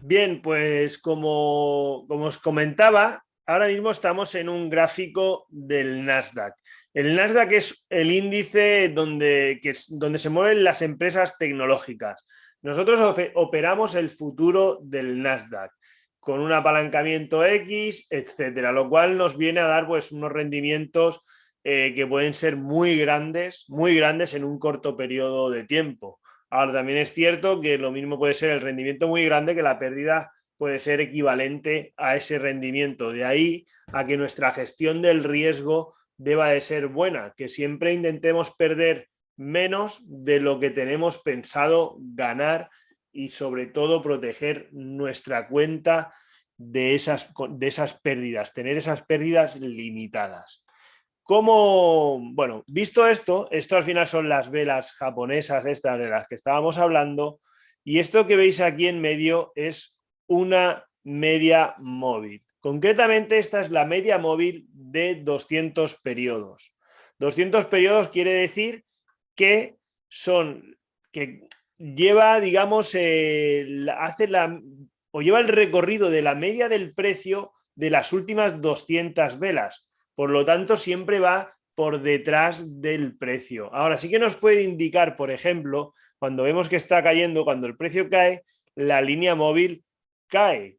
Bien, pues como os comentaba, ahora mismo estamos en un gráfico del Nasdaq. El Nasdaq es el índice donde se mueven las empresas tecnológicas. Nosotros operamos el futuro del Nasdaq con un apalancamiento X, etcétera, lo cual nos viene a dar pues, unos rendimientos que pueden ser muy grandes en un corto periodo de tiempo. Ahora, también es cierto que lo mismo puede ser el rendimiento muy grande que la pérdida puede ser equivalente a ese rendimiento. De ahí a que nuestra gestión del riesgo deba de ser buena, que siempre intentemos perder menos de lo que tenemos pensado ganar y sobre todo proteger nuestra cuenta de esas pérdidas, tener esas pérdidas limitadas. Como, bueno, visto esto al final son las velas japonesas estas de las que estábamos hablando, y esto que veis aquí en medio es una media móvil. Concretamente esta es la media móvil de 200 periodos. 200 periodos quiere decir que lleva, digamos, lleva el recorrido de la media del precio de las últimas 200 velas. Por lo tanto, siempre va por detrás del precio. Ahora sí que nos puede indicar, por ejemplo, cuando vemos que está cayendo, cuando el precio cae, la línea móvil cae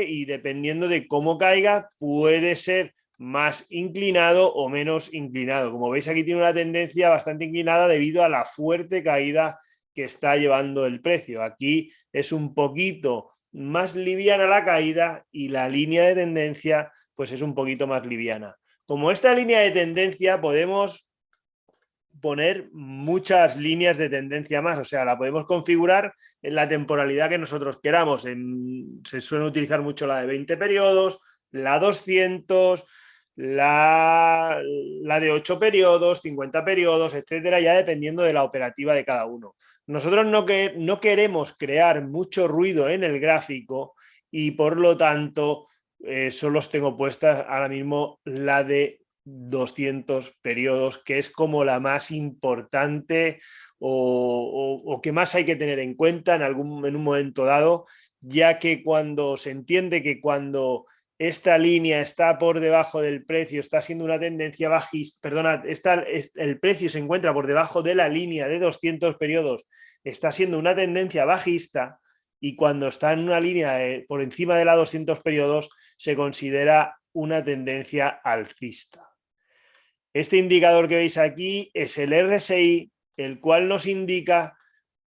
y dependiendo de cómo caiga, puede ser más inclinado o menos inclinado. Como veis, aquí tiene una tendencia bastante inclinada debido a la fuerte caída que está llevando el precio. Aquí es un poquito más liviana la caída y la línea de tendencia pues es un poquito más liviana. Como esta línea de tendencia podemos poner muchas líneas de tendencia más, o sea, la podemos configurar en la temporalidad que nosotros queramos. Se suele utilizar mucho la de 20 periodos, la 200, la de 8 periodos, 50 periodos, etcétera, ya dependiendo de la operativa de cada uno. Nosotros no queremos crear mucho ruido en el gráfico y por lo tanto solo tengo puestas ahora mismo la de 200 periodos, que es como la más importante o que más hay que tener en cuenta en un momento dado, ya que cuando se entiende que cuando esta línea está por debajo del precio, está siendo una tendencia bajista, perdona, el precio se encuentra por debajo de la línea de 200 periodos, está siendo una tendencia bajista, y cuando está en una línea por encima de la 200 periodos se considera una tendencia alcista. Este indicador que veis aquí es el RSI, el cual nos indica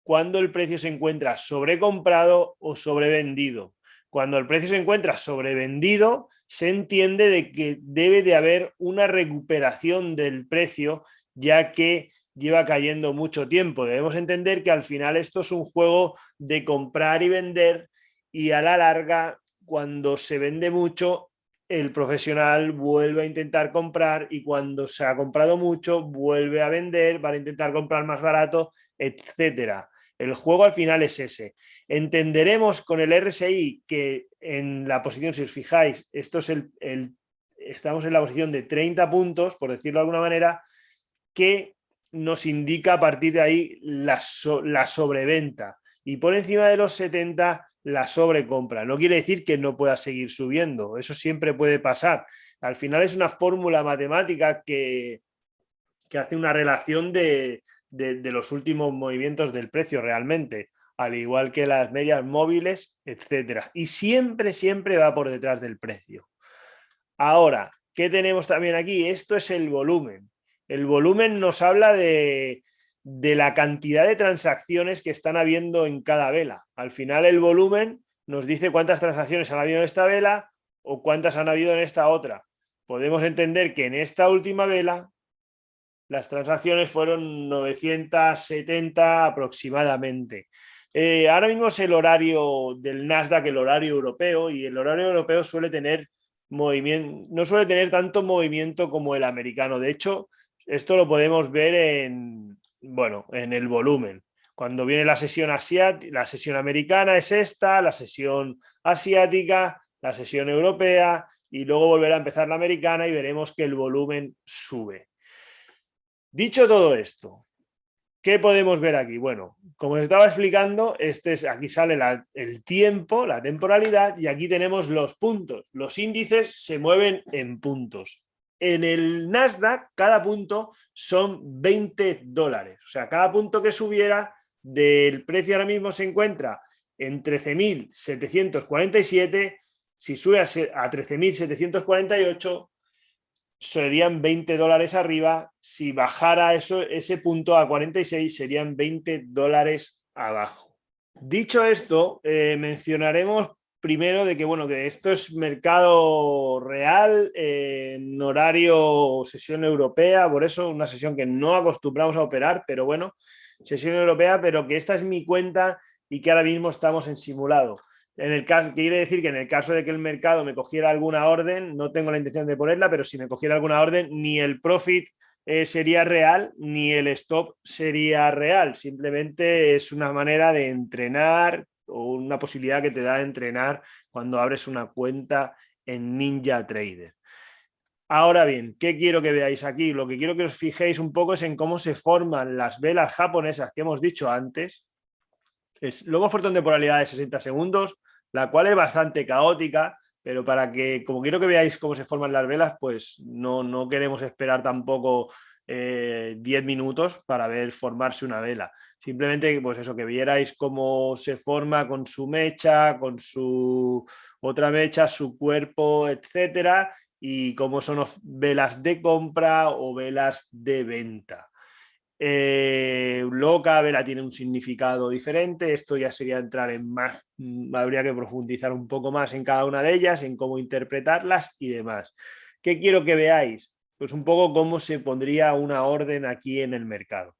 cuando el precio se encuentra sobrecomprado o sobrevendido. Cuando el precio se encuentra sobrevendido, se entiende de que debe de haber una recuperación del precio, ya que lleva cayendo mucho tiempo. Debemos entender que al final esto es un juego de comprar y vender, y a la larga, cuando se vende mucho, el profesional vuelve a intentar comprar, y cuando se ha comprado mucho vuelve a vender para intentar comprar más barato, etcétera. El juego al final es ese. Entenderemos con el RSI que en la posición, si os fijáis, esto es estamos en la posición de 30 puntos, por decirlo de alguna manera, que nos indica a partir de ahí la sobreventa, y por encima de los 70 la sobrecompra. No quiere decir que no pueda seguir subiendo, eso siempre puede pasar. Al final es una fórmula matemática que hace una relación de los últimos movimientos del precio realmente, al igual que las medias móviles, etcétera. Y siempre, siempre va por detrás del precio. Ahora, ¿qué tenemos también aquí? Esto es el volumen. El volumen nos habla de la cantidad de transacciones que están habiendo en cada vela. Al final el volumen nos dice cuántas transacciones han habido en esta vela o cuántas han habido en esta otra. Podemos entender que en esta última vela las transacciones fueron 970 aproximadamente. Ahora mismo es el horario del Nasdaq, el horario europeo, y el horario europeo suele tener movimiento, no suele tener tanto movimiento como el americano. De hecho, esto lo podemos ver en el volumen. Cuando viene la sesión asiática, la sesión americana es esta, la sesión asiática, la sesión europea, y luego volverá a empezar la americana y veremos que el volumen sube. Dicho todo esto, ¿Qué podemos ver aquí? Bueno, como les estaba explicando, aquí sale el tiempo, la temporalidad, y aquí tenemos los puntos. Los índices se mueven en puntos. En el Nasdaq, cada punto son $20. O sea, cada punto que subiera del precio ahora mismo se encuentra en 13.747. Si sube a 13.748, serían $20 arriba. Si bajara ese punto a 46, serían $20 abajo. Dicho esto, mencionaremos primero de que, bueno, que esto es mercado real en horario sesión europea, por eso una sesión que no acostumbramos a operar, pero bueno, sesión europea, pero que esta es mi cuenta y que ahora mismo estamos en simulado. Quiere decir que en el caso de que el mercado me cogiera alguna orden, no tengo la intención de ponerla, pero si me cogiera alguna orden, ni el profit sería real, ni el stop sería real. Simplemente es una manera de entrenar o una posibilidad que te da de entrenar cuando abres una cuenta en NinjaTrader. Ahora bien, ¿qué quiero que veáis aquí? Lo que quiero que os fijéis un poco es en cómo se forman las velas japonesas que hemos dicho antes. Lo hemos puesto en temporalidad de 60 segundos, la cual es bastante caótica, pero para que, como quiero que veáis cómo se forman las velas, pues no queremos esperar tampoco 10 minutos para ver formarse una vela. Simplemente, pues eso, que vierais cómo se forma con su mecha, con su otra mecha, su cuerpo, etcétera, y cómo son velas de compra o velas de venta. Luego cada vela tiene un significado diferente. Esto ya sería entrar en más, habría que profundizar un poco más en cada una de ellas, en cómo interpretarlas y demás. ¿Qué quiero que veáis? Pues un poco cómo se pondría una orden aquí en el mercado.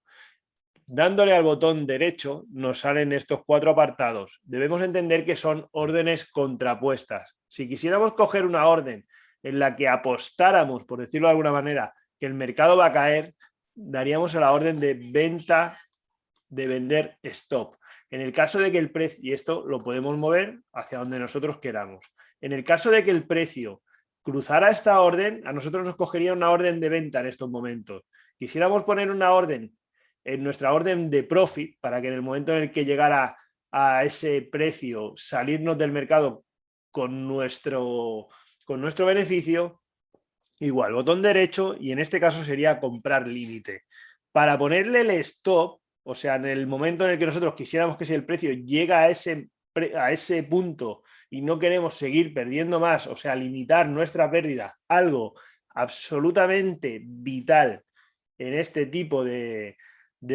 Dándole al botón derecho nos salen estos 4 apartados. Debemos entender que son órdenes contrapuestas. Si quisiéramos coger una orden en la que apostáramos, por decirlo de alguna manera, que el mercado va a caer, daríamos a la orden de venta, de vender stop. En el caso de que el precio, y esto lo podemos mover hacia donde nosotros queramos, en el caso de que el precio cruzara esta orden, a nosotros nos cogería una orden de venta en estos momentos. Quisiéramos poner una orden en nuestra orden de profit para que en el momento en el que llegara a ese precio salirnos del mercado con nuestro beneficio. Igual, botón derecho y en este caso sería comprar límite. Para ponerle el stop, o sea, en el momento en el que nosotros quisiéramos que si el precio llega a ese punto y no queremos seguir perdiendo más, o sea, limitar nuestra pérdida, algo absolutamente vital en este tipo de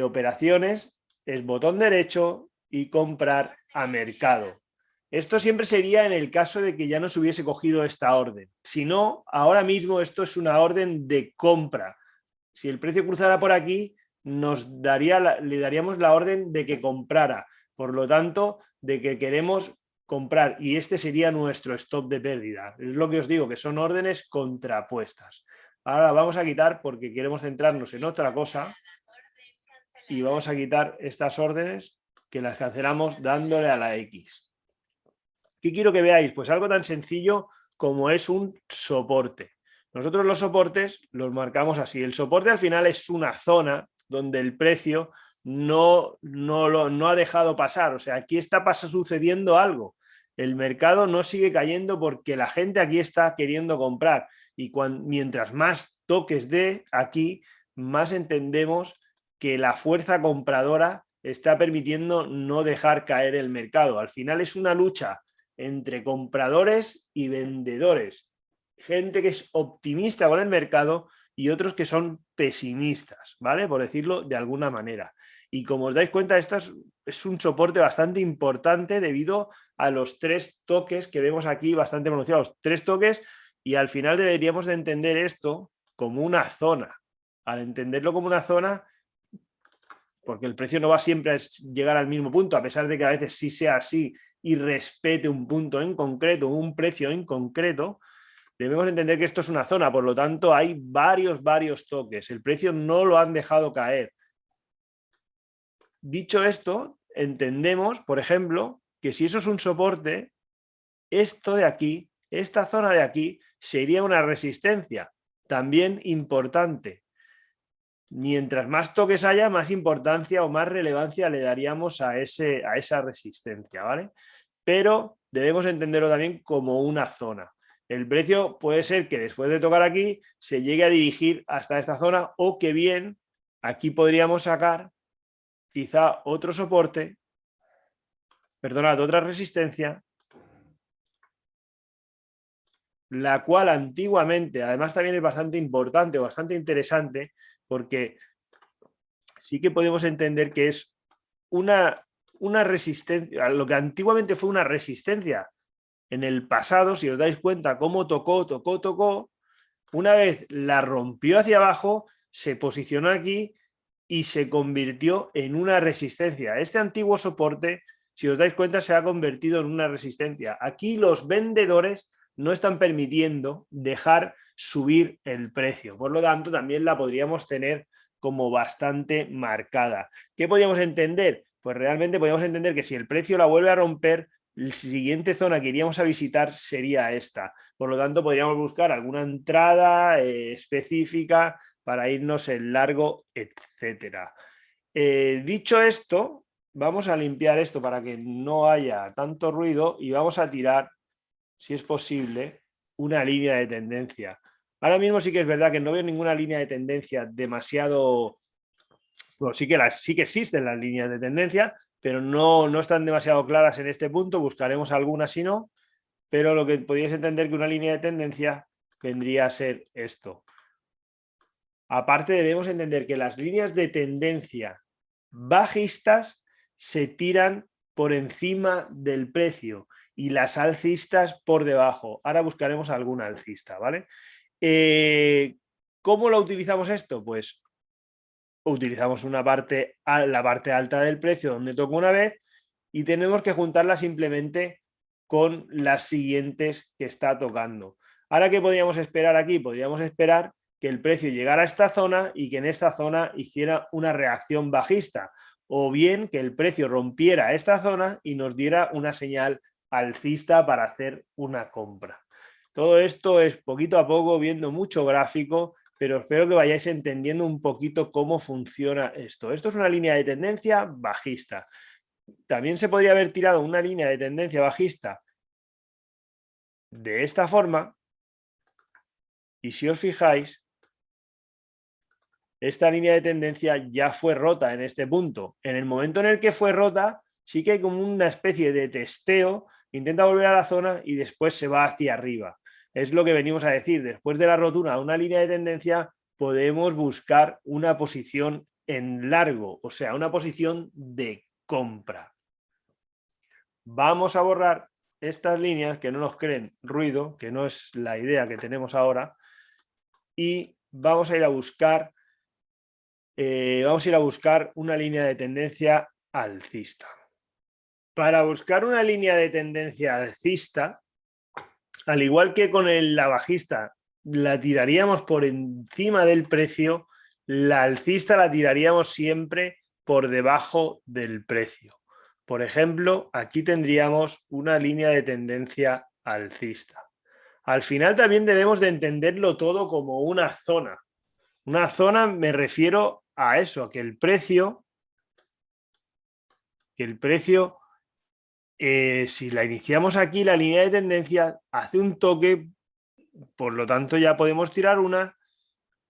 operaciones, es botón derecho y comprar a mercado. Esto siempre sería en el caso de que ya no se hubiese cogido esta orden. Si no, ahora mismo esto es una orden de compra. Si el precio cruzara por aquí, le daríamos la orden de que comprara. Por lo tanto, de que queremos comprar. Y este sería nuestro stop de pérdida. Es lo que os digo, que son órdenes contrapuestas. Ahora vamos a quitar porque queremos centrarnos en otra cosa. Y vamos a quitar estas órdenes que las cancelamos dándole a la X. ¿Qué quiero que veáis? Pues algo tan sencillo como es un soporte. Nosotros los soportes los marcamos así. El soporte al final es una zona donde el precio no ha dejado pasar. O sea, aquí está sucediendo algo. El mercado no sigue cayendo porque la gente aquí está queriendo comprar. Y mientras más toques de aquí, más entendemos que la fuerza compradora está permitiendo no dejar caer el mercado. Al final es una lucha entre compradores y vendedores. Gente que es optimista con el mercado y otros que son pesimistas, ¿vale? Por decirlo de alguna manera. Y como os dais cuenta, esto es un soporte bastante importante debido a los 3 toques que vemos aquí bastante pronunciados. 3 toques y al final deberíamos de entender esto como una zona. Al entenderlo como una zona, porque el precio no va siempre a llegar al mismo punto, a pesar de que a veces sí sea así y respete un punto en concreto, un precio en concreto, debemos entender que esto es una zona, por lo tanto hay varios toques. El precio no lo han dejado caer. Dicho esto, entendemos, por ejemplo, que si eso es un soporte, esto de aquí, esta zona de aquí, sería una resistencia también importante. mientras más toques haya, más importancia o más relevancia le daríamos a esa resistencia, ¿vale? Pero debemos entenderlo también como una zona. El precio puede ser que después de tocar aquí se llegue a dirigir hasta esta zona o que bien aquí podríamos sacar quizá otro soporte, perdonad, otra resistencia, la cual antiguamente, además también es bastante importante o bastante interesante, porque sí que podemos entender que es una resistencia, lo que antiguamente fue una resistencia en el pasado, si os dais cuenta cómo tocó, una vez la rompió hacia abajo, se posicionó aquí y se convirtió en una resistencia. Este antiguo soporte, si os dais cuenta, se ha convertido en una resistencia. Aquí los vendedores no están permitiendo dejar subir el precio. Por lo tanto, también la podríamos tener como bastante marcada. ¿Qué podríamos entender? Pues realmente podríamos entender que si el precio la vuelve a romper, la siguiente zona que iríamos a visitar sería esta. Por lo tanto, podríamos buscar alguna entrada específica para irnos en largo, etcétera. Dicho esto, vamos a limpiar esto para que no haya tanto ruido y vamos a tirar, si es posible, una línea de tendencia. Ahora mismo sí que es verdad que no veo ninguna línea de tendencia demasiado... Bueno, sí que existen las líneas de tendencia, pero no están demasiado claras en este punto. Buscaremos algunas si no, pero lo que podéis entender que una línea de tendencia vendría a ser esto. Aparte, debemos entender que las líneas de tendencia bajistas se tiran por encima del precio y las alcistas por debajo. Ahora buscaremos alguna alcista, ¿vale? ¿Cómo lo utilizamos esto? Pues utilizamos la parte alta del precio donde toca una vez y tenemos que juntarla simplemente con las siguientes que está tocando. Ahora, ¿qué podríamos esperar aquí? Podríamos esperar que el precio llegara a esta zona y que en esta zona hiciera una reacción bajista, o bien que el precio rompiera esta zona y nos diera una señal alcista para hacer una compra. Todo esto es poquito a poco, viendo mucho gráfico, pero espero que vayáis entendiendo un poquito cómo funciona esto. Esto es una línea de tendencia bajista. También se podría haber tirado una línea de tendencia bajista de esta forma, y si os fijáis, esta línea de tendencia ya fue rota en este punto. En el momento en el que fue rota, sí que hay como una especie de testeo, intenta volver a la zona y después se va hacia arriba. Es lo que venimos a decir, después de la rotura de una línea de tendencia podemos buscar una posición en largo, o sea, una posición de compra. Vamos a borrar estas líneas que no nos creen ruido, que no es la idea que tenemos ahora, y vamos a ir a buscar una línea de tendencia alcista. Para buscar una línea de tendencia alcista, al igual que con la bajista, la tiraríamos por encima del precio, la alcista la tiraríamos siempre por debajo del precio. Por ejemplo, aquí tendríamos una línea de tendencia alcista. Al final también debemos de entenderlo todo como una zona. Una zona me refiero a eso, a que el precio, si la iniciamos aquí, la línea de tendencia hace un toque, por lo tanto ya podemos tirar una,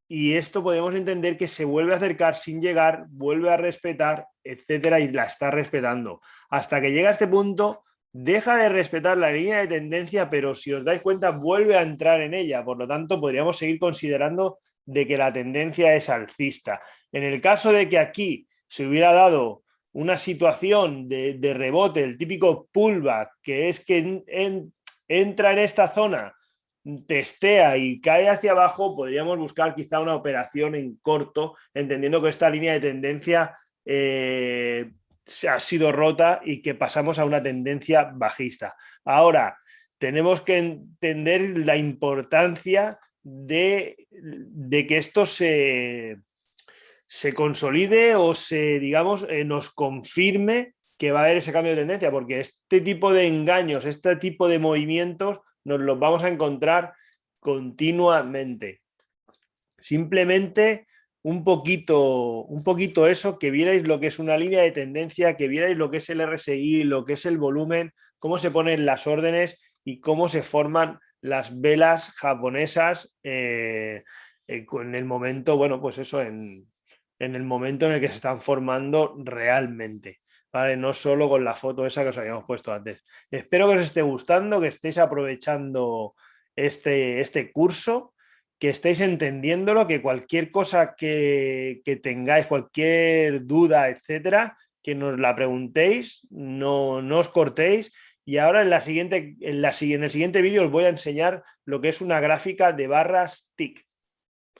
y esto podemos entender que se vuelve a acercar sin llegar, vuelve a respetar, etcétera, y la está respetando. Hasta que llega a este punto, deja de respetar la línea de tendencia, pero si os dais cuenta, vuelve a entrar en ella. Por lo tanto, podríamos seguir considerando de que la tendencia es alcista. En el caso de que aquí se hubiera dado una situación de rebote, el típico pullback, que es que entra en esta zona, testea y cae hacia abajo, podríamos buscar quizá una operación en corto, entendiendo que esta línea de tendencia se ha sido rota y que pasamos a una tendencia bajista. Ahora, tenemos que entender la importancia de que esto se consolide o digamos, nos confirme que va a haber ese cambio de tendencia, porque este tipo de engaños, este tipo de movimientos nos los vamos a encontrar continuamente. Simplemente un poquito eso, que vierais lo que es una línea de tendencia, que vierais lo que es el RSI, lo que es el volumen, cómo se ponen las órdenes y cómo se forman las velas japonesas en el momento, bueno, pues eso, en el momento en el que se están formando realmente, ¿vale? No solo con la foto esa que os habíamos puesto antes. Espero que os esté gustando, que estéis aprovechando este curso, que estéis entendiéndolo, que cualquier cosa que tengáis, cualquier duda, etcétera, que nos la preguntéis, no os cortéis. Y ahora en el siguiente vídeo os voy a enseñar lo que es una gráfica de barras TIC.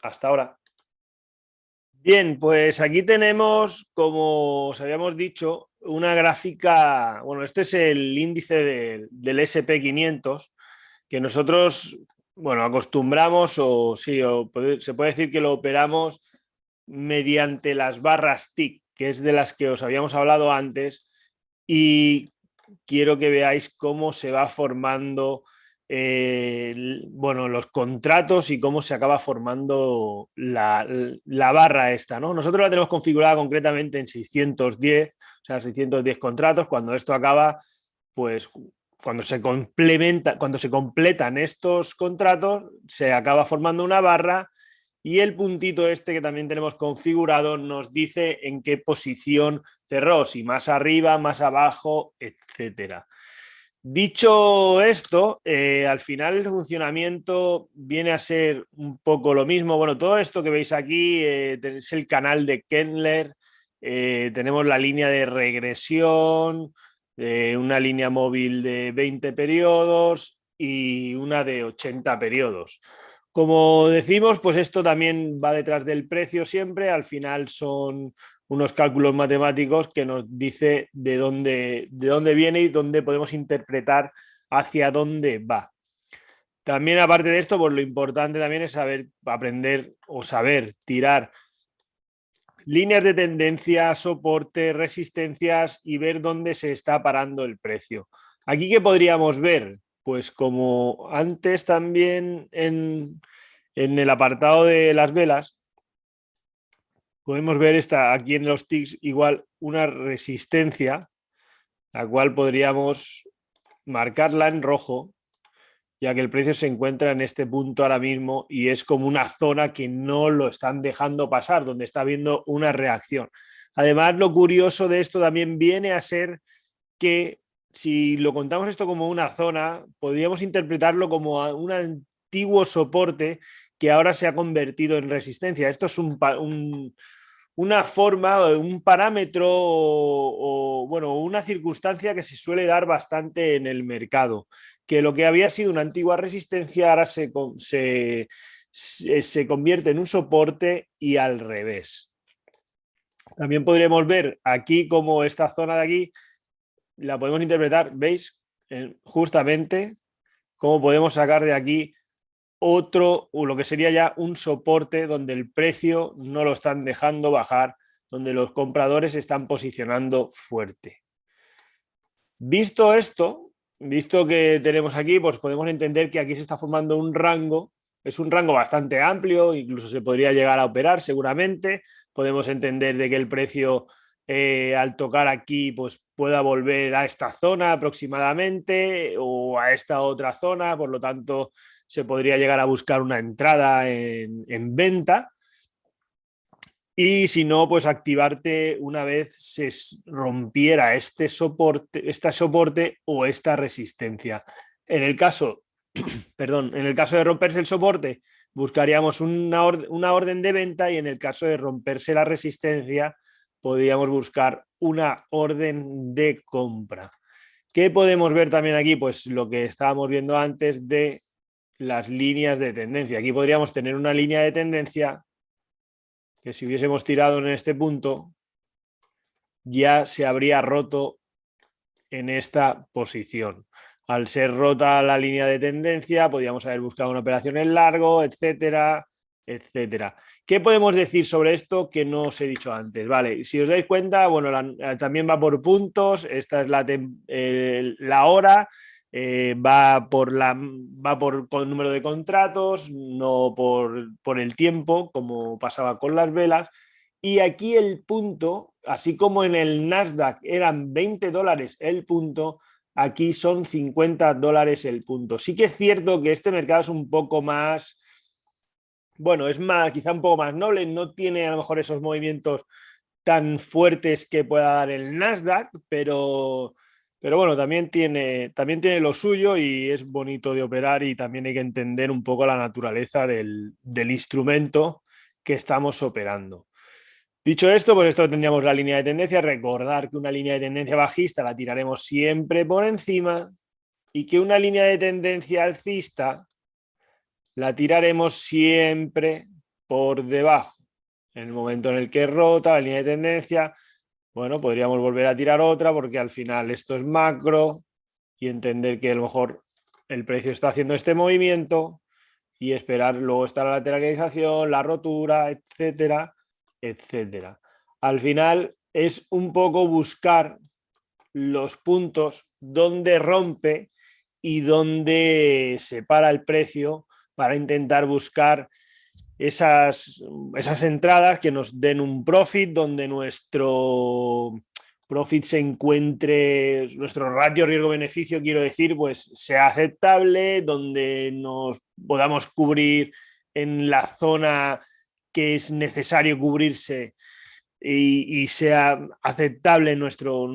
Hasta ahora. Bien, pues aquí tenemos, como os habíamos dicho, una gráfica, bueno, este es el índice del SP500, que nosotros, bueno, acostumbramos o sí, se puede decir que lo operamos mediante las barras TIC, que es de las que os habíamos hablado antes, y quiero que veáis cómo se va formando bueno, los contratos y cómo se acaba formando la barra esta, ¿no? Nosotros la tenemos configurada concretamente en 610, o sea, 610 contratos. Cuando esto acaba, pues cuando se completan estos contratos, se acaba formando una barra y el puntito este que también tenemos configurado nos dice en qué posición cerró, si más arriba, más abajo, etcétera. Dicho esto, al final el funcionamiento viene a ser un poco lo mismo. Bueno, todo esto que veis aquí es el canal de Kendler, tenemos la línea de regresión, una línea móvil de 20 periodos y una de 80 periodos. Como decimos, pues esto también va detrás del precio siempre, al final son unos cálculos matemáticos que nos dice de dónde viene y dónde podemos interpretar hacia dónde va. También, aparte de esto, pues lo importante también es aprender o saber tirar líneas de tendencia, soporte, resistencias y ver dónde se está parando el precio. Aquí, ¿qué podríamos ver? Pues como antes también en el apartado de las velas, podemos ver aquí en los ticks igual una resistencia, la cual podríamos marcarla en rojo, ya que el precio se encuentra en este punto ahora mismo y es como una zona que no lo están dejando pasar, donde está habiendo una reacción. Además, lo curioso de esto también viene a ser que si lo contamos esto como una zona, podríamos interpretarlo como un antiguo soporte que ahora se ha convertido en resistencia. Esto es una forma, un parámetro bueno, una circunstancia que se suele dar bastante en el mercado, que lo que había sido una antigua resistencia ahora se convierte en un soporte y al revés. También podremos ver aquí como esta zona de aquí la podemos interpretar, ¿veis? Justamente cómo podemos sacar de aquí otro, o lo que sería ya un soporte donde el precio no lo están dejando bajar, donde los compradores se están posicionando fuerte. Visto esto, visto que tenemos aquí, pues podemos entender que aquí se está formando un rango, es un rango bastante amplio, incluso se podría llegar a operar seguramente. Podemos entender de que el precio al tocar aquí pues pueda volver a esta zona aproximadamente o a esta otra zona, por lo tanto se podría llegar a buscar una entrada en venta. Y si no, pues activarte una vez se rompiera este soporte o esta resistencia. En el caso, perdón, en el caso de romperse el soporte, buscaríamos una orden de venta y en el caso de romperse la resistencia, podríamos buscar una orden de compra. ¿Qué podemos ver también aquí? Pues lo que estábamos viendo antes de las líneas de tendencia. Aquí podríamos tener una línea de tendencia que si hubiésemos tirado en este punto ya se habría roto en esta posición. Al ser rota la línea de tendencia, podríamos haber buscado una operación en largo, etcétera, etcétera. ¿Qué podemos decir sobre esto que no os he dicho antes? Vale, si os dais cuenta, bueno, también va por puntos, esta es la hora, con número de contratos, no por el tiempo, como pasaba con las velas. Y aquí el punto, así como en el Nasdaq eran $20 el punto, aquí son $50 el punto. Sí que es cierto que este mercado es un poco más, bueno, es más, quizá un poco más noble, no tiene a lo mejor esos movimientos tan fuertes que pueda dar el Nasdaq, pero bueno, también tiene lo suyo y es bonito de operar, y también hay que entender un poco la naturaleza del instrumento que estamos operando. Dicho esto, pues esto tendríamos la línea de tendencia. Recordar que una línea de tendencia bajista la tiraremos siempre por encima y que una línea de tendencia alcista la tiraremos siempre por debajo. En el momento en el que rota la línea de tendencia, bueno, podríamos volver a tirar otra, porque al final esto es macro, y entender que a lo mejor el precio está haciendo este movimiento y esperar, luego está la lateralización, la rotura, etcétera, etcétera. Al final es un poco buscar los puntos donde rompe y donde se para el precio, para intentar buscar esas entradas que nos den un profit, donde nuestro profit se encuentre, nuestro ratio riesgo-beneficio, quiero decir, pues sea aceptable, donde nos podamos cubrir en la zona que es necesario cubrirse y sea aceptable nuestro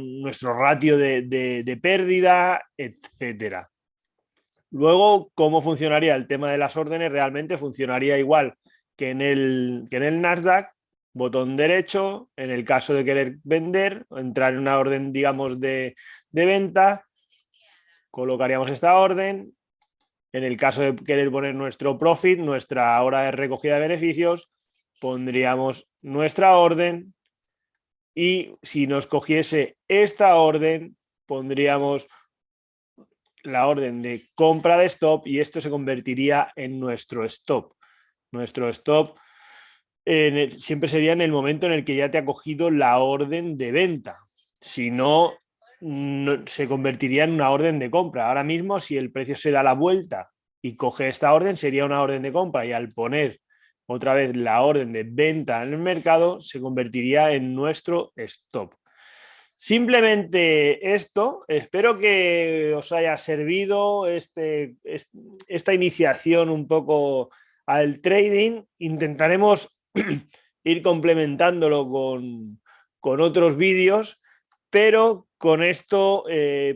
ratio de pérdida, etcétera. Luego, ¿cómo funcionaría el tema de las órdenes? Realmente funcionaría igual que en el Nasdaq, botón derecho, en el caso de querer vender, entrar en una orden, digamos, de venta, colocaríamos esta orden. En el caso de querer poner nuestro profit, nuestra hora de recogida de beneficios, pondríamos nuestra orden, y si nos cogiese esta orden, pondríamos la orden de compra de stop, y esto se convertiría en nuestro stop. Nuestro stop siempre sería en el momento en el que ya te ha cogido la orden de venta. Si no, se convertiría en una orden de compra. Ahora mismo, si el precio se da la vuelta y coge esta orden, sería una orden de compra, y al poner otra vez la orden de venta en el mercado, se convertiría en nuestro stop. Simplemente esto, espero que os haya servido esta iniciación un poco al trading. Intentaremos ir complementándolo con otros vídeos, pero con esto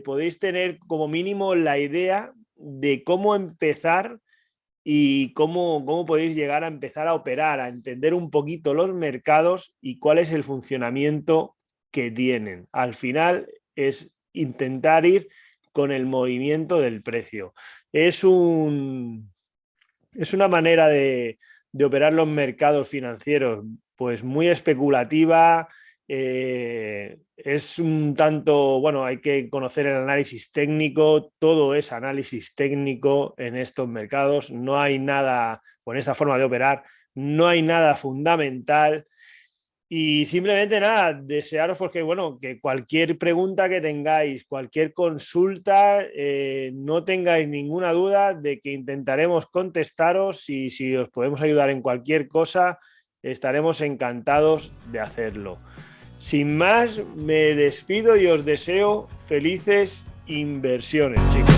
podéis tener como mínimo la idea de cómo empezar y cómo podéis llegar a empezar a operar, a entender un poquito los mercados y cuál es el funcionamiento que tienen. Al final es intentar ir con el movimiento del precio. Es una manera de operar los mercados financieros, pues muy especulativa. Es un tanto, bueno, hay que conocer el análisis técnico, todo es análisis técnico en estos mercados. No hay nada, con esta forma de operar, no hay nada fundamental. Y simplemente nada, desearos porque, bueno, que cualquier pregunta que tengáis, cualquier consulta, no tengáis ninguna duda de que intentaremos contestaros, y si os podemos ayudar en cualquier cosa, estaremos encantados de hacerlo. Sin más, me despido y os deseo felices inversiones, chicos.